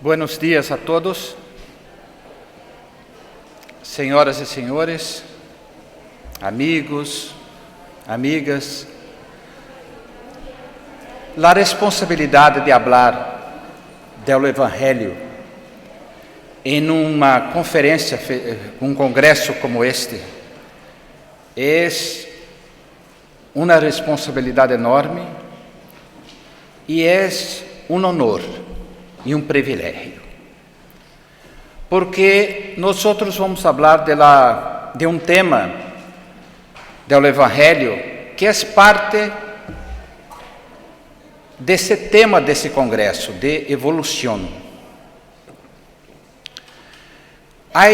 Buenos dias a todos, senhoras e senhores, amigos, amigas. A responsabilidade de falar do Evangelho em uma conferência, um congresso como este, é uma responsabilidade enorme e é um honor e um privilégio, porque nós vamos falar de um tema do Evangelho que é parte desse tema desse congresso, de evolução. Há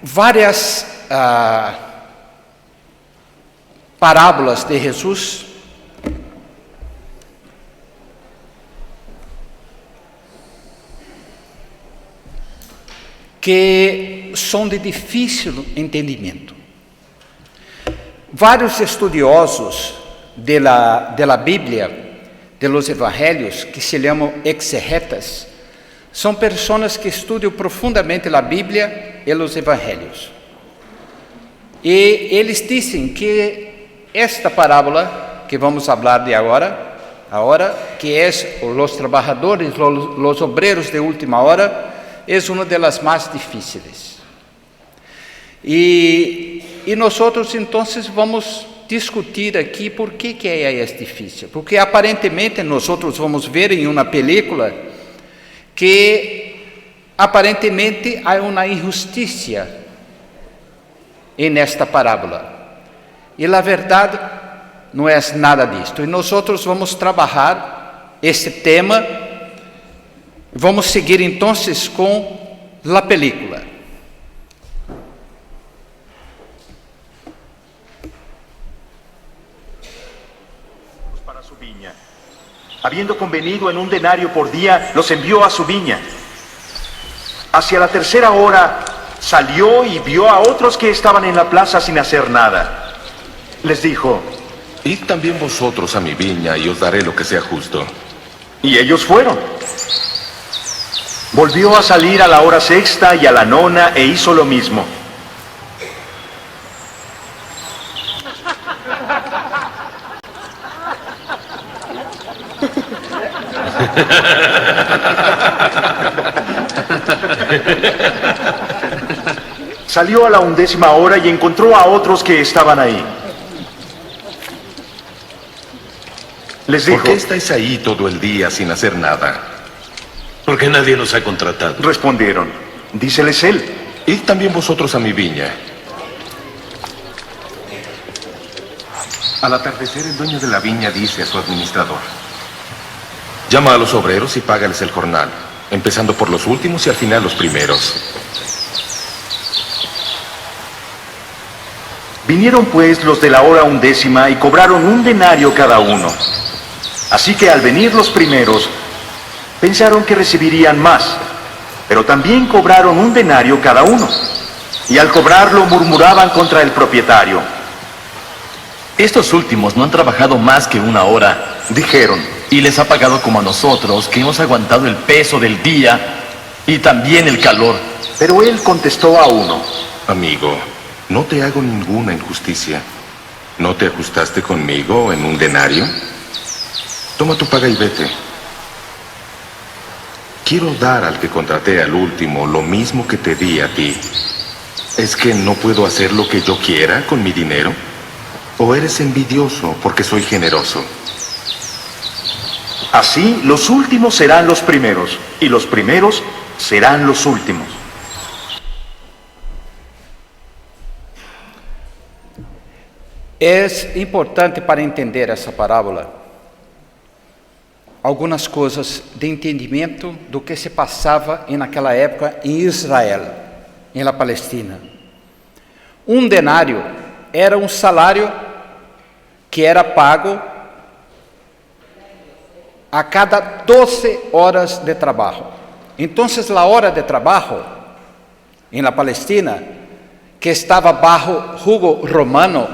várias parábolas de Jesus que são de difícil entendimento. Vários estudiosos da Bíblia, de los Evangelhos, que se chamam exegetas, são pessoas que estudam profundamente a Bíblia e os Evangelhos. E eles dizem que esta parábola que vamos falar de agora, que é os trabalhadores, os obreiros de última hora, é uma das mais difíceis. E nós então vamos discutir aqui por que é difícil. Porque aparentemente nós vamos ver em uma película que aparentemente há uma injustiça nesta parábola. E a verdade não é nada disto. E nós vamos trabalhar esse tema. Vamos seguir então com a película. Para su viña. Habiendo convenido en un denario por día, los envió a su viña. Hacia la tercera hora salió y vio a otros que estaban en la plaza sin hacer nada. Les dijo: Id también vosotros a mi viña y os daré lo que sea justo. Y ellos fueron. Volvió a salir a la hora sexta y a la nona e hizo lo mismo. Salió a la 11ª hora y encontró a otros que estaban ahí. Les dijo: ¿Por qué estáis ahí todo el día sin hacer nada? Porque nadie nos ha contratado. Respondieron. Díceles él: Id también vosotros a mi viña. Al atardecer, el dueño de la viña dice a su administrador: llama a los obreros y págales el jornal, empezando por los últimos y al final los primeros. Vinieron pues los de la hora 11ª y cobraron un denario cada uno. Así que al venir los primeros, pensaron que recibirían más, pero también cobraron un denario cada uno. Y al cobrarlo murmuraban contra el propietario. Estos últimos no han trabajado más que una hora, Dijeron. y les ha pagado como a nosotros, que hemos aguantado el peso del día y también el calor. Pero él contestó a uno: Amigo, no te hago ninguna injusticia. ¿No te ajustaste conmigo en un denario? Toma tu paga y vete. Quiero dar al que contraté al último lo mismo que te di a ti. ¿Es que no puedo hacer lo que yo quiera con mi dinero? ¿O eres envidioso porque soy generoso? Así los últimos serán los primeros, y los primeros serán los últimos. É importante para entender essa parábola algumas coisas de entendimento do que se passava naquela época em Israel, na Palestina. Um denário era um salário que era pago a cada 12 horas de trabalho. Então, a hora de trabalho na Palestina, que estava bajo jugo romano,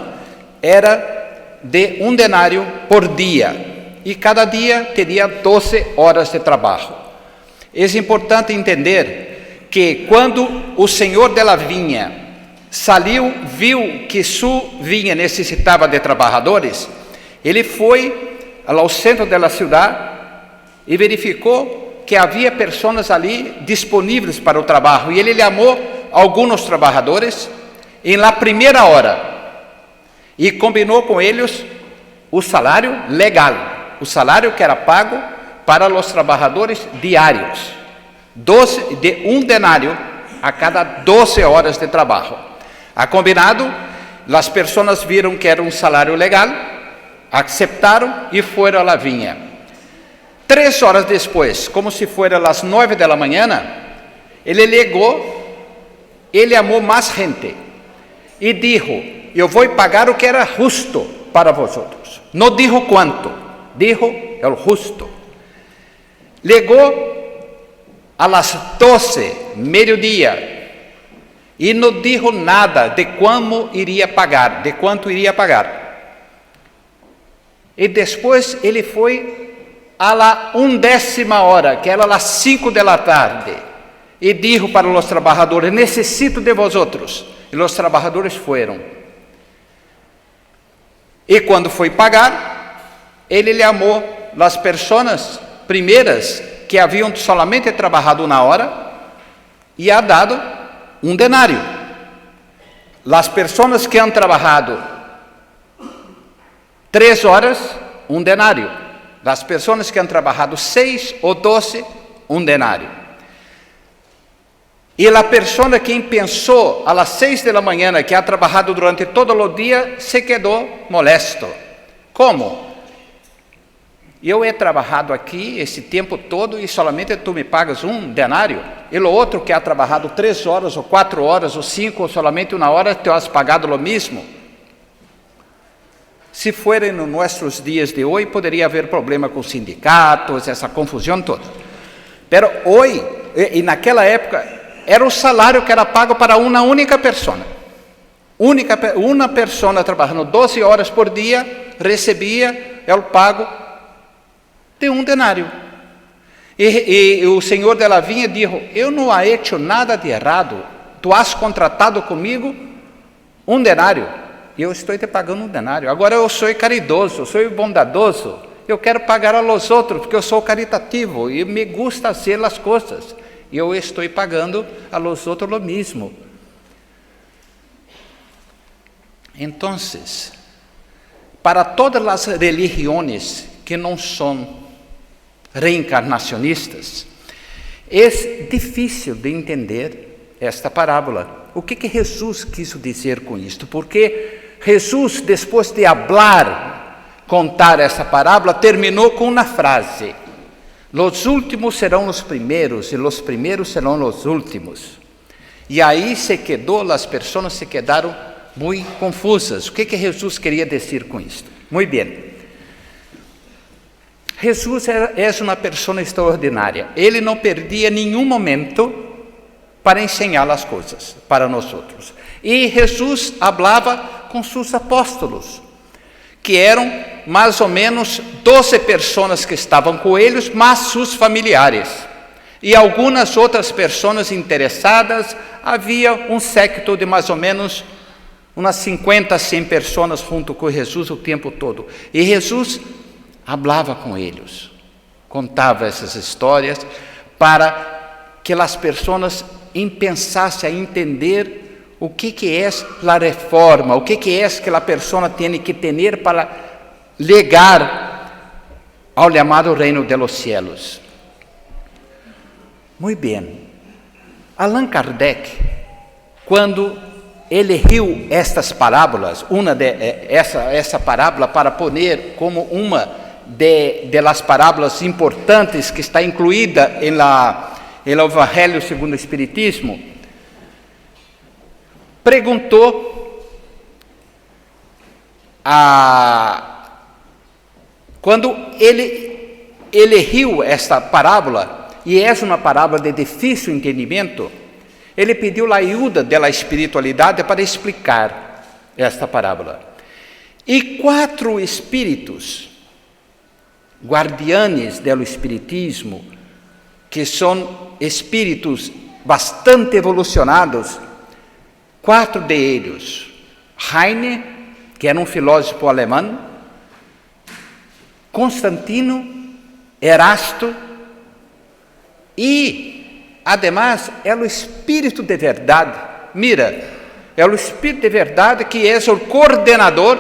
era de um denário por dia. E cada dia teria 12 horas de trabalho. É importante entender que quando o senhor da vinha saiu, viu que sua vinha necessitava de trabalhadores, ele foi ao centro da cidade e verificou que havia pessoas ali disponíveis para o trabalho, e ele chamou alguns trabalhadores em la primeira hora e combinou com eles o salário legal, o salário que era pago para os trabalhadores diários, de um denário a cada 12 horas de trabalho. A combinado, as pessoas viram que era um salário legal, aceitaram e foram à vinha. 3 horas depois, como se fossem as 9 da manhã, ele ligou, ele chamou mais gente e disse: eu vou pagar o que era justo para vosotros. Não dijo quanto, dijo el justo. Ligou a las 12, meio-dia, e não dijo nada de como iria pagar, de quanto iria pagar. E depois ele foi a la 1ª hora, que era las 5 da tarde, e dijo para os trabalhadores: necessito de vosotros. E os trabalhadores foram. E quando foi pagar, ele chamou as pessoas primeiras que haviam solamente trabalhado 1 hora e ha dado um denário. As pessoas que han trabalhado 3 horas, um denário. As pessoas que han trabalhado 6 ou 12, um denário. E a pessoa que pensou a las 6 da manhã, que ha trabalhado durante todo o dia, se quedou molesto. Como? Eu he trabalhado aqui esse tempo todo e solamente tu me pagas um denário? E o outro que ha trabalhado 3 horas, ou 4 horas, ou 5, ou solamente 1 hora, te has pagado o mesmo? Se forem nos nossos dias de hoje, poderia haver problema com sindicatos, essa confusão toda. Mas hoje, e naquela época, era o salário que era pago para uma única pessoa. Uma pessoa trabalhando 12 horas por dia recebia o pago de um denário. E o senhor da vinha disse: eu não he hecho nada de errado, tu has contratado comigo um denário, e eu estou te pagando um denário. Agora eu sou caridoso, sou bondadoso, eu quero pagar a los outros, porque eu sou caritativo e me gusta fazer as coisas. E eu estou pagando a los outros o mesmo. Então, para todas as religiões que não são reencarnacionistas, é difícil de entender esta parábola. O que Jesus quis dizer com isto? Porque Jesus, depois de contar essa parábola, terminou com uma frase: los últimos serão os primeiros e os primeiros serão os últimos. E aí as pessoas se quedaram muito confusas. O que Jesus queria dizer com isto? Muito bem. Jesus é uma pessoa extraordinária. Ele não perdia nenhum momento para ensinar as coisas para nós outros. E Jesus falava com seus apóstolos, que eram mais ou menos 12 pessoas que estavam com eles, mais seus familiares. E algumas outras pessoas interessadas. Havia um séquito de mais ou menos umas 50, 100 pessoas junto com Jesus o tempo todo. E Jesus falava com eles, contava essas histórias para que as pessoas pensassem a entender o que é a reforma, o que é que a pessoa tem que ter para legar ao chamado reino de los cielos. Muito bem. Allan Kardec, quando elegeu estas parábolas, essa parábola para pôr como uma de las parábolas importantes que está incluída em el Evangelho segundo o Espiritismo, perguntou quando ele elegeu esta parábola, e é uma parábola de difícil entendimento, ele pediu a ajuda da espiritualidade para explicar esta parábola. E 4 espíritos, guardianes do espiritismo, que são espíritos bastante evolucionados, 4 de eles, Heine, que era um filósofo alemão, Constantino, Erasto, e, además, é o espírito de verdade. Mira, é o espírito de verdade que é o coordenador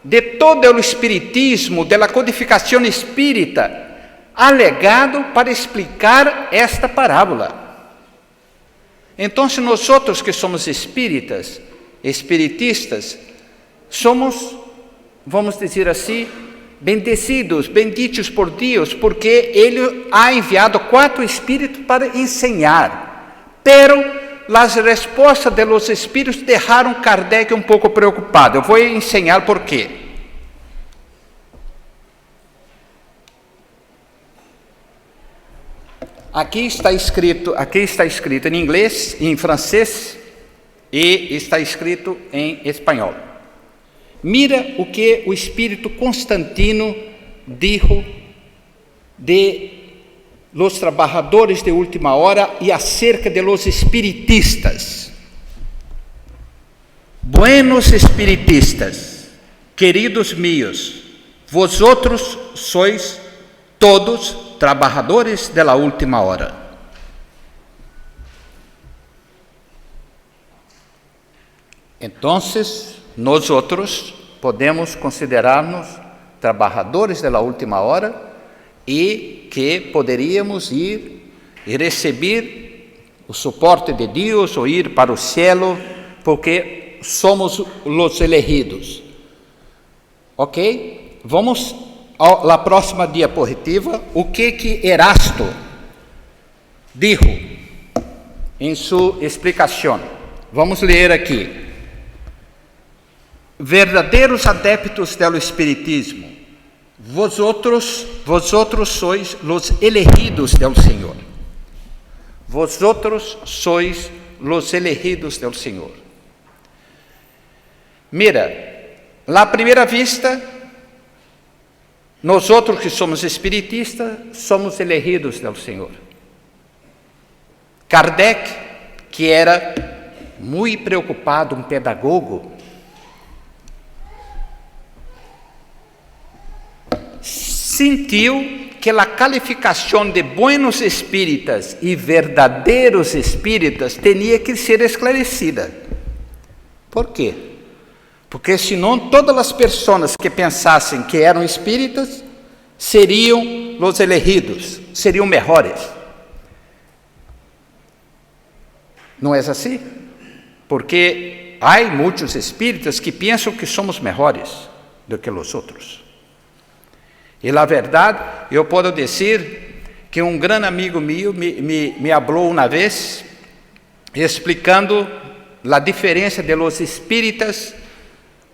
de todo o espiritismo, da codificação espírita, alegado para explicar esta parábola. Então, nós que somos espiritistas, somos, vamos dizer assim, bendecidos, benditos por Deus, porque Ele ha enviado 4 espíritos para ensinar. Pero as respostas de los espíritos deixaram Kardec um pouco preocupado. Eu vou ensinar por quê. Aqui está escrito em inglês, em francês e está escrito em espanhol. Mira o que o espírito Constantino dijo de los trabajadores de última hora e acerca de los espiritistas. Buenos espiritistas, queridos míos, vosotros sois todos trabajadores de la última hora. Entonces, nosotros podemos considerarnos trabajadores de la última hora e que poderíamos ir e receber o suporte de Deus ou ir para o cielo, porque somos os elegidos. Ok? Vamos à próxima diapositiva. O que Erasto dijo em sua explicação? Vamos ler aqui. Verdadeiros adeptos do espiritismo, vosotros sois los elegidos del Senhor. Vosotros sois los elegidos del Senhor. Mira, à primeira vista, nós que somos espiritistas, somos elegidos del Senhor. Kardec, que era muito preocupado, um pedagogo, sentiu que a calificação de buenos espíritas e verdadeiros espíritas tinha que ser esclarecida. Por quê? Porque senão todas as pessoas que pensassem que eram espíritas seriam os elegidos, seriam melhores. Não é assim? Porque há muitos espíritas que pensam que somos melhores do que os outros. E na verdade, eu posso dizer que um grande amigo meu me falou uma vez, explicando a diferença de los espíritas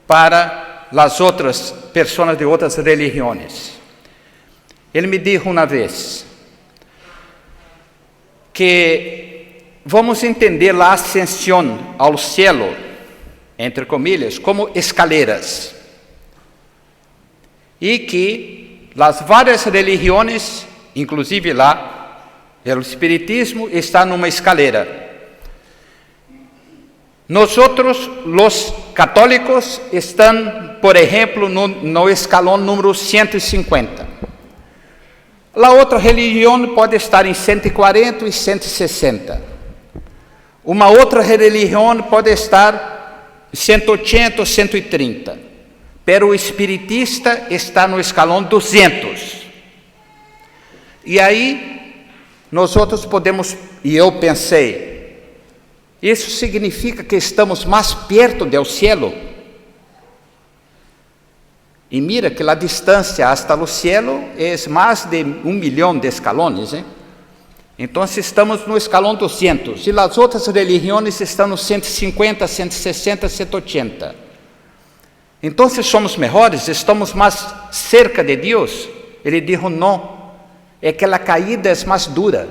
para as outras pessoas de outras religiões. Ele me disse uma vez que vamos entender a ascensão ao cielo, entre comillas, como escaleras, e que as várias religiões, inclusive lá, o espiritismo está numa escalera. Nós, os católicos, estão, por exemplo, no escalão número 150. A outra religião pode estar em 140 e 160. Uma outra religião pode estar em 180 ou 130. Pero o espiritista está no escalão 200. E aí, nós outros podemos, e eu pensei, isso significa que estamos mais perto do cielo? E mira que a distância hasta o cielo é mais de 1 milhão de escalões, hein? Então, estamos no escalão 200. E as outras religiões estão no 150, 160, 180. Então, se somos melhores, estamos mais cerca de Deus. Ele disse, não, é que a caída é mais dura.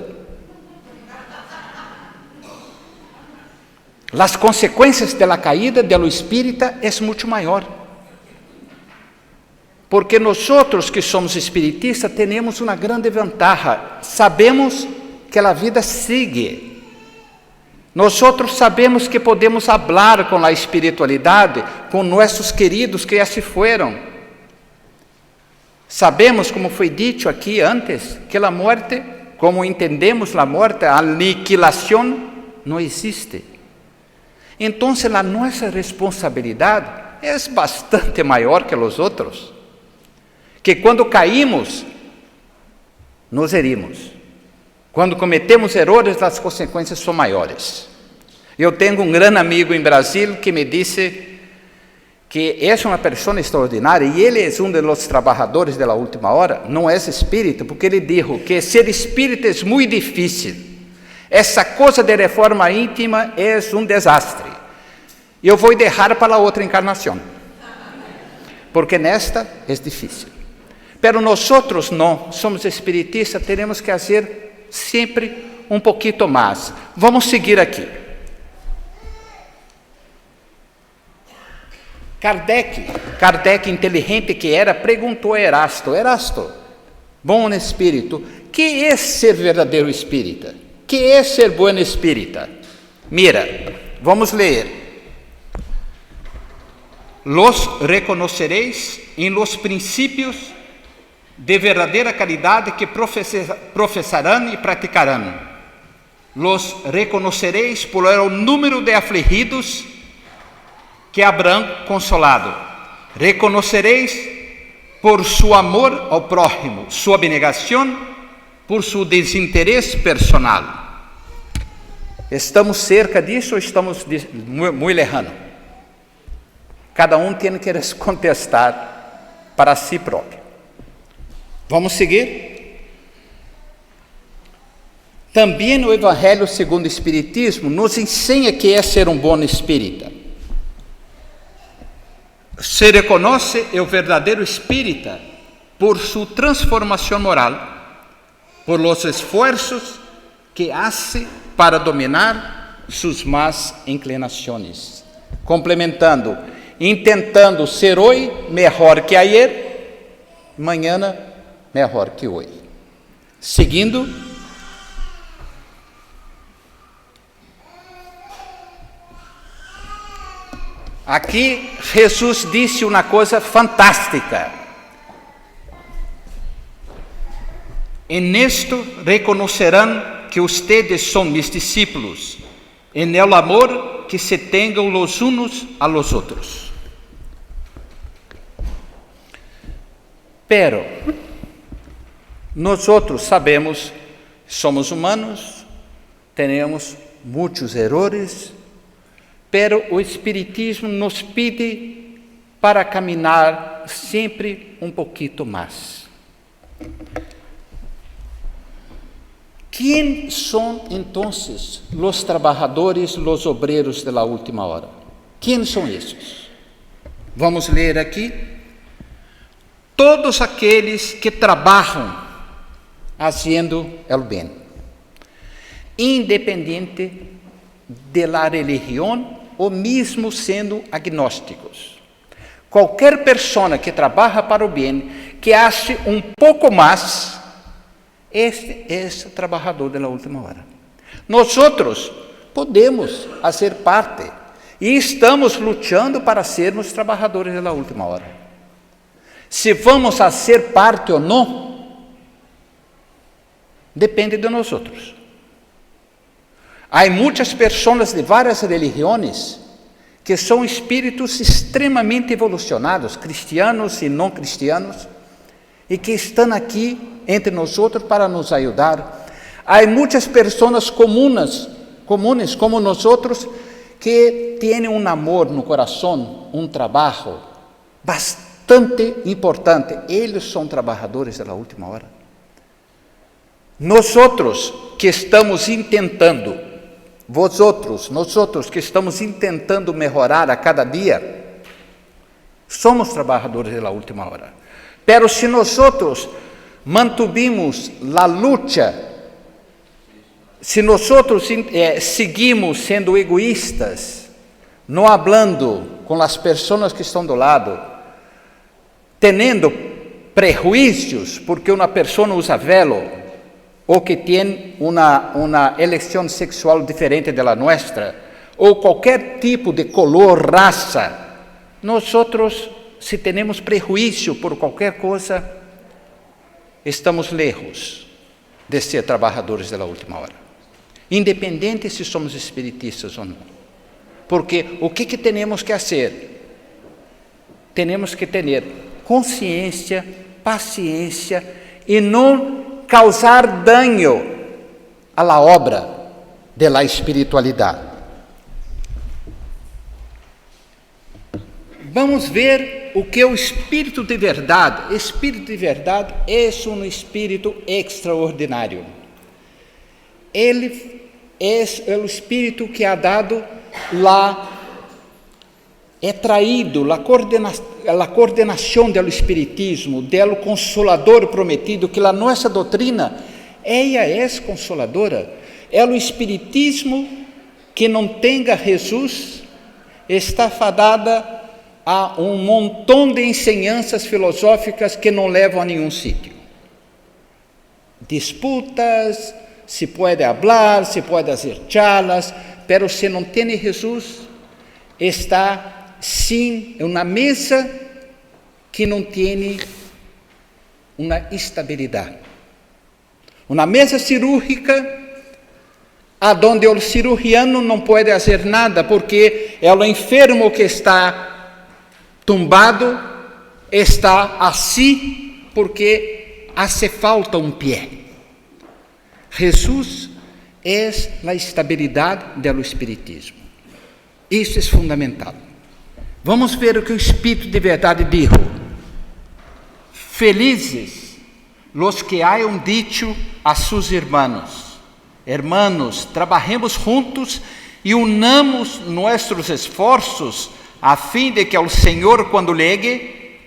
As consequências da caída do espírita é muito maior. Porque nós que somos espiritistas, temos uma grande vantagem. Sabemos que a vida sigue. Nós sabemos que podemos falar com a espiritualidade, com nossos queridos que já se foram. Sabemos, como foi dito aqui antes, que a morte, como entendemos a morte, a aniquilação, não existe. Então, a nossa responsabilidade é bastante maior que os outros. Que quando caímos, nos herimos. Quando cometemos erros, as consequências são maiores. Eu tenho um grande amigo em Brasil que me disse que é uma pessoa extraordinária e ele é um dos trabalhadores da última hora, não é espírito, porque ele disse que ser espírito é muito difícil. Essa coisa de reforma íntima é um desastre. Eu vou deixar para a outra encarnação, porque nesta é difícil. Pero nós não, somos espiritistas, temos que fazer sempre um pouquinho mais. Vamos seguir aqui. Kardec, inteligente que era, perguntou a Erasto, bom espírito, que é ser verdadeiro espírita? Que é ser bom espírita? Mira, vamos ler. Los reconoceréis em los princípios de verdadeira caridade que professarão e praticarão. Los reconoceréis por el número de afligidos que habrão consolado. Reconoceréis por su amor ao prójimo, su abnegação, por su desinteresse personal. Estamos cerca disso ou estamos muito lejano? Cada um tem que contestar para si próprio. Vamos seguir? Também o Evangelho segundo o Espiritismo nos ensina que é ser um bom espírita. Se reconhece o verdadeiro espírita por sua transformação moral, por los esforços que hace para dominar suas más inclinações. Complementando, intentando ser hoje melhor que ayer, amanhã melhor que hoje. Seguindo, aqui Jesus disse uma coisa fantástica. En esto reconocerão que ustedes são mis discípulos, en el amor que se tenham los unos a los outros. Pero nós sabemos, somos humanos, temos muitos erros, pero o Espiritismo nos pede para caminhar sempre um pouquinho mais. Quem são então os trabalhadores, os obreiros da última hora? Quem são esses? Vamos ler aqui. Todos aqueles que trabalham fazendo o bem, independente da religião ou mesmo sendo agnósticos. Qualquer pessoa que trabalha para o bem, que hace um pouco mais, este é o trabalhador da última hora. Nós podemos fazer parte e estamos lutando para sermos trabalhadores da última hora. Se vamos a ser parte ou não, depende de nós. Há muitas pessoas de várias religiões que são espíritos extremamente evolucionados, cristianos e não cristianos, e que estão aqui entre nós para nos ajudar. Há muitas pessoas comuns como nós que têm um amor no coração, um trabalho bastante importante. Eles são trabalhadores da última hora. Nós que estamos tentando, nós que estamos tentando melhorar a cada dia, somos trabalhadores da última hora. Pero se nós mantuvimos a luta, se nós seguimos sendo egoístas, não falando com as pessoas que estão do lado, tendo prejuízos porque uma pessoa usa velo, ou que tem uma eleição sexual diferente da nossa, ou qualquer tipo de color, raça, nós, se temos prejuízo por qualquer coisa, estamos lejos de ser trabalhadores da última hora, independente se somos espiritistas ou não. Porque o que temos que fazer? Temos que ter consciência, paciência e não causar dano à obra da espiritualidade. Vamos ver o que é o Espírito de verdade. O Espírito de verdade é um Espírito extraordinário. Ele é o Espírito que ha dado traído a coordenação do Espiritismo, do Consolador prometido, que a nossa doutrina, ela é consoladora. É o Espiritismo que não tenha Jesus, está fadada a montão de ensinanças filosóficas que não levam a nenhum sítio. Disputas, se pode falar, se pode fazer charlas, pero se não tem Jesus, está sim uma mesa que não tem uma estabilidade. Uma mesa cirúrgica, onde o cirurgiano não pode fazer nada, porque é o enfermo que está tumbado, está assim, porque hace falta um pé. Jesus é a estabilidade do Espiritismo. Isso é fundamental. Vamos ver o que o Espírito de verdade dijo. Felizes los que hayan dicho a sus hermanos: hermanos, trabajemos juntos e unamos nossos esforços a fim de que o Senhor, quando llegue,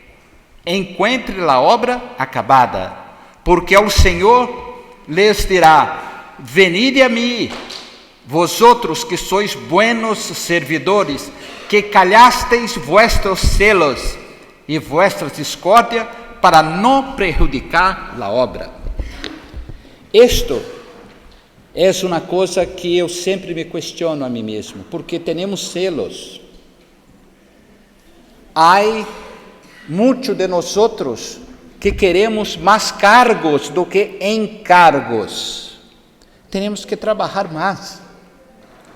encuentre a obra acabada, porque o Senhor les dirá: venid a mim, vosotros que sois buenos servidores, que callasteis vuestros celos e vuestra discórdia para não prejudicar a obra. Isto é uma coisa que eu sempre me questiono a mim mesmo, porque temos celos. Há muitos de nós que queremos mais cargos do que encargos. Temos que trabalhar mais.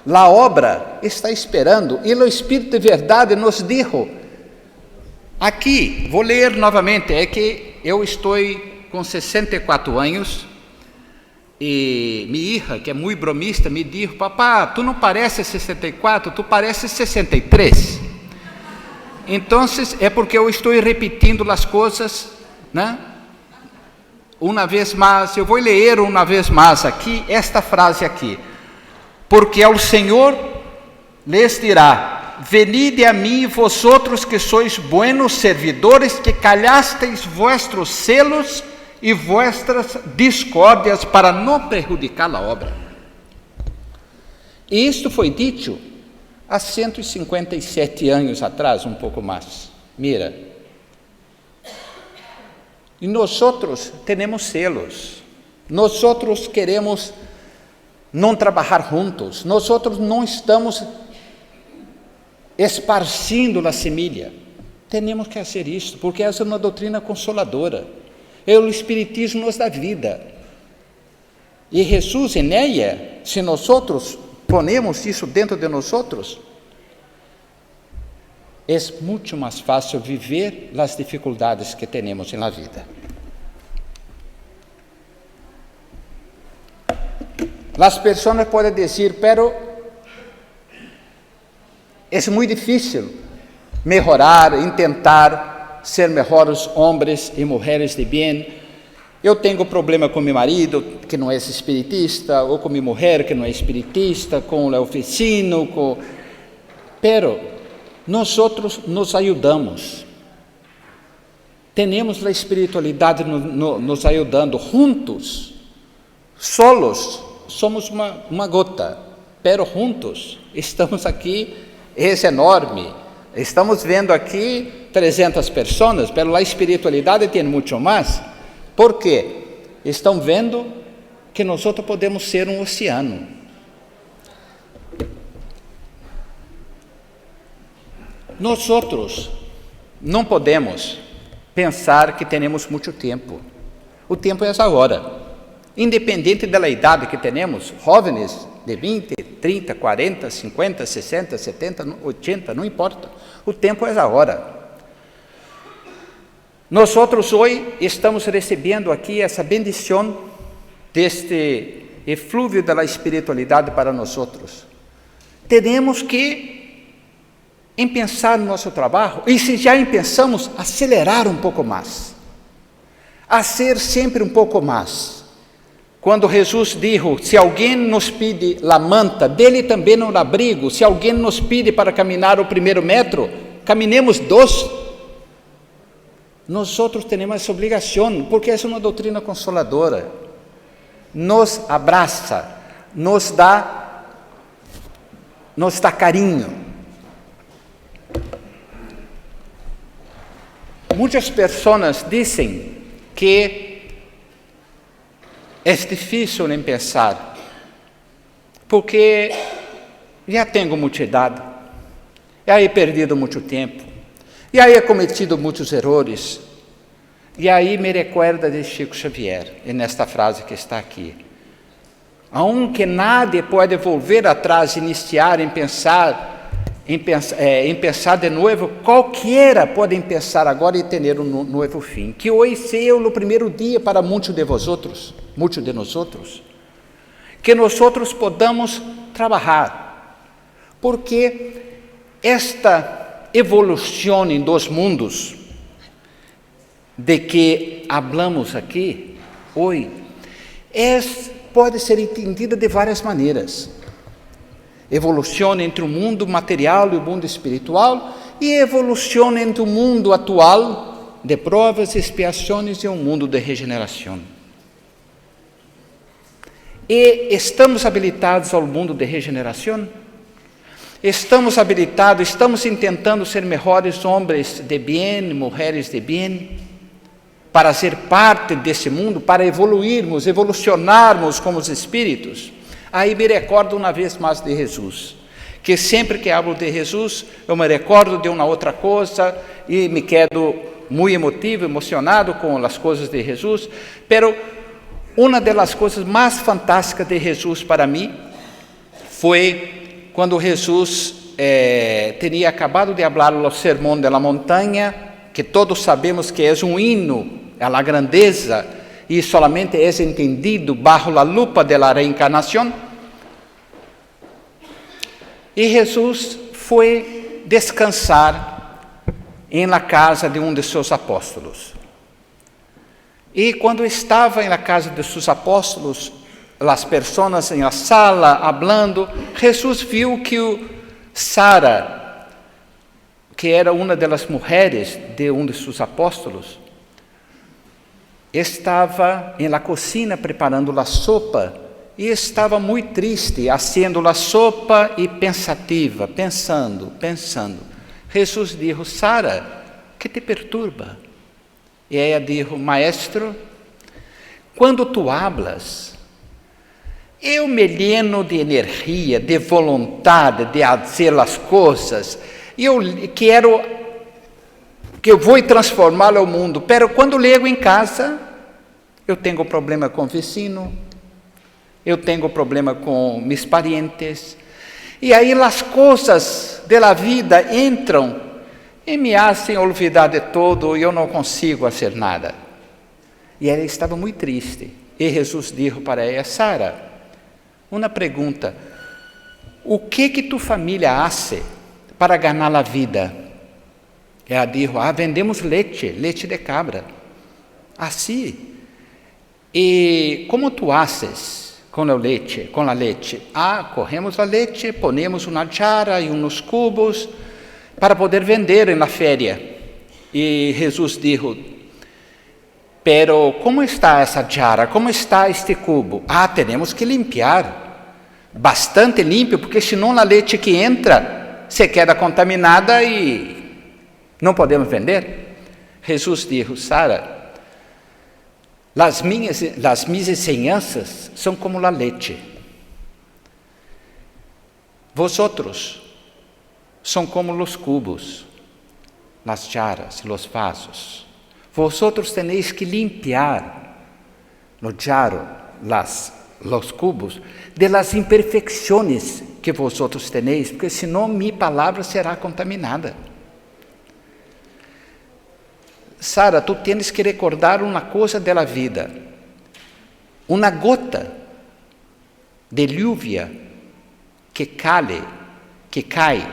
A obra está esperando, e o Espírito de verdade nos dijo. Aqui, vou ler novamente, é que eu estou com 64 anos, e minha filha, que é muito bromista, me disse: papá, tu não pareces 64, tu pareces 63. Então, é porque eu estou repetindo as coisas, né? Uma vez mais, eu vou ler uma vez mais aqui, esta frase aqui. Porque ao Senhor les dirá: venide a mim, vosotros que sois buenos servidores, que callasteis vuestros celos e vuestras discórdias para não prejudicar a obra. E isto foi dito há 157 anos atrás, um pouco mais. Mira. E nós temos celos. Nós queremos não trabalhar juntos. Nós não estamos esparcindo a semilha. Temos que fazer isso, porque essa é uma doutrina consoladora. É o Espiritismo nos dá vida. E Jesus em ela, se nós ponemos isso dentro de nós, é muito mais fácil viver as dificuldades que temos na vida. As pessoas podem dizer: pero é muito difícil melhorar, tentar ser melhores homens e mulheres de bem. Eu tenho problema com meu marido, que não é espiritista, ou com minha mulher, que não é espiritista, com o oficino, pero nós nos ajudamos. Temos a espiritualidade nos ajudando juntos. Solos somos uma gota, pero juntos estamos aqui, é enorme. Estamos vendo aqui 300 pessoas, pero a espiritualidade tem muito mais. Por quê? Estão vendo que nós podemos ser um oceano. Nós não podemos pensar que temos muito tempo. O tempo é agora. Independente da idade que temos, jovens de 20, 30, 40, 50, 60, 70, 80, não importa. O tempo é agora. Nós hoje estamos recebendo aqui essa bendição deste eflúvio da espiritualidade para nós. Temos que pensar no nosso trabalho, e se já pensamos, acelerar um pouco mais, a ser sempre um pouco mais. Quando Jesus disse, se alguém nos pede a manta, dele também um abrigo. Se alguém nos pede para caminhar o primeiro metro, caminemos 2. Nós temos essa obrigação, porque é uma doutrina consoladora. Nos abraça, nos dá carinho. Muitas pessoas dizem que é difícil nem pensar, porque já tenho muita idade, já he perdido muito tempo, já he cometido muitos erros. E aí me recuerda de Chico Xavier, nesta frase que está aqui. Aunque nadie pode volver atrás, iniciar em pensar de novo, qualquer pode pensar agora e ter um novo fim. Que hoje seja o primeiro dia para muitos de nós, que nós podamos trabalhar, porque esta evolução em 2 mundos de que hablamos aqui hoje pode ser entendida de várias maneiras. Evolução entre o mundo material e o mundo espiritual, e evolução entre o mundo atual de provas e expiações e um mundo de regeneração. E estamos habilitados ao mundo de regeneração? Estamos habilitados, estamos tentando ser melhores homens de bem, mulheres de bem, para ser parte desse mundo, para evolucionarmos como os espíritos. Aí me recordo uma vez mais de Jesus, que sempre que hablo de Jesus, eu me recordo de uma outra coisa e me quedo muito emocionado com as coisas de Jesus, pero uma das coisas mais fantásticas de Jesus para mim foi quando Jesus tinha acabado de falar o Sermão da Montanha, que todos sabemos que é um hino à grandeza e solamente é entendido bajo a lupa da reencarnação. E Jesus foi descansar em la casa de um de seus apóstolos. E quando estava na casa de seus apóstolos, as pessoas na sala hablando, Jesus viu que Sara, que era uma das mulheres de um de seus apóstolos, estava na cozinha preparando a sopa e estava muito triste, fazendo a sopa e pensativa, pensando. Jesus disse, Sara, que te perturba? E ela disse, maestro, quando tu hablas, eu me lleno de energia, de vontade de fazer as coisas, e eu quero que eu vou transformar o mundo, pero quando chego em casa, eu tenho problema com o vizinho, eu tenho problema com meus parentes, e aí as coisas da vida entram e me fazem olvidar de tudo, e eu não consigo fazer nada. E ela estava muito triste, e Jesus disse para ela, Sara, uma pergunta, o que tu família faz para ganhar a vida? Ela disse, vendemos leite de cabra. Assim. E como tu haces com a leite? Corremos a leite, ponemos uma jarra e uns cubos para poder vender na feira. E Jesus disse, pero como está essa jarra? Como está este cubo? Temos que limpar, bastante limpo, porque senão a leite que entra se queda contaminada e não podemos vender. Jesus disse, Sara, Las minhas enseñanças são como a leite. Vosotros são como os cubos, las jarras, los vasos. Vosotros tenéis que limpiar no jarro, los cubos, de las imperfecciones que vosotros tenéis, porque senão minha palavra será contaminada. Sara, tu tens que recordar uma coisa da vida. Uma gota de lluvia que cai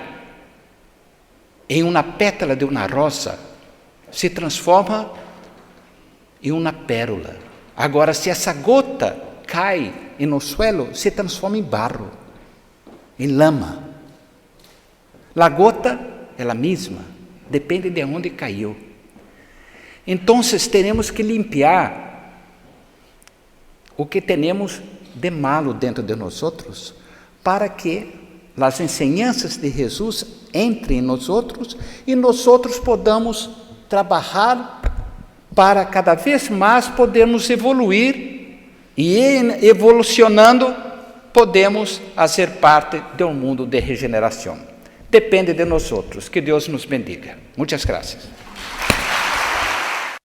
em uma pétala de uma rosa, se transforma em uma pérola. Agora, se essa gota cai no suelo, se transforma em barro, em lama. A gota é a mesma, depende de onde caiu. Então, teremos que limpiar o que temos de malo dentro de nós, para que as enseñanças de Jesus entrem em nós e nós podamos trabalhar para cada vez mais podermos evoluir e, evolucionando, podemos fazer parte de um mundo de regeneração. Depende de nós. Que Deus nos bendiga. Muitas graças.